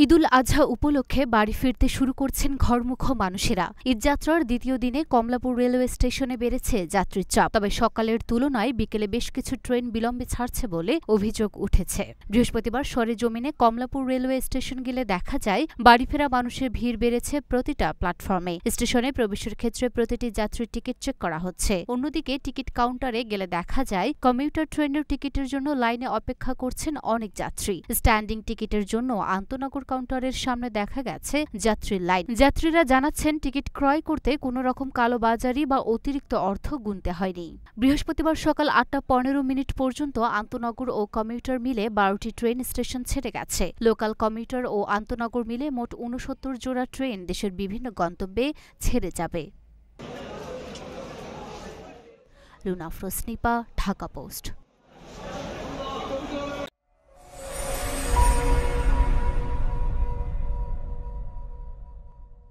ঈদুল আজহা উপলক্ষে বাড়ি ফিরতে শুরু করছেন ঘরমুখ মানুষেরা। ঈদযাত্রার দ্বিতীয় দিনে কমলাপুর রেলওয়ে স্টেশনে বেড়েছে যাত্রীর চাপ। তবে সকালের তুলনায় বিকেলে বেশ কিছু ট্রেন বিলম্বে ছাড়ছে বলে অভিযোগ উঠেছে। বৃহস্পতিবার সরেজমিনে কমলাপুর রেলওয়ে স্টেশন গেলে দেখা যায় বাড়ি ফেরা মানুষের ভিড় বেড়েছে প্রতিটা প্ল্যাটফর্মে। স্টেশনে প্রবেশের ক্ষেত্রে প্রতিটি যাত্রীর টিকিট চেক করা হচ্ছে। অন্যদিকে টিকিট কাউন্টারে গেলে দেখা যায় কমিউটার ট্রেনের টিকিটের জন্য লাইনে অপেক্ষা করছেন অনেক যাত্রী। স্ট্যান্ডিং টিকিটের জন্য আন্তনগর কাউন্টারের সামনে দেখা গেছে যাত্রীর লাইন। যাত্রীরা জানাচ্ছেন টিকিট ক্রয় করতে কোনো রকম কালোবাজারি বা অতিরিক্ত অর্থ গুনতে হয়নি। বৃহস্পতিবার সকাল ৮টা ১৫ পর্যন্ত আন্তনগর ও কমিউটার মিলে ১২টি ট্রেন স্টেশন ছেড়ে গেছে। লোকাল কমিউটার ও আন্তনগর মিলে মোট ৬৯ জোড়া ট্রেন দেশের বিভিন্ন গন্তব্যে ছেড়ে যাবে। রুনা আফরোজ, নিপা, ঢাকা পোস্ট।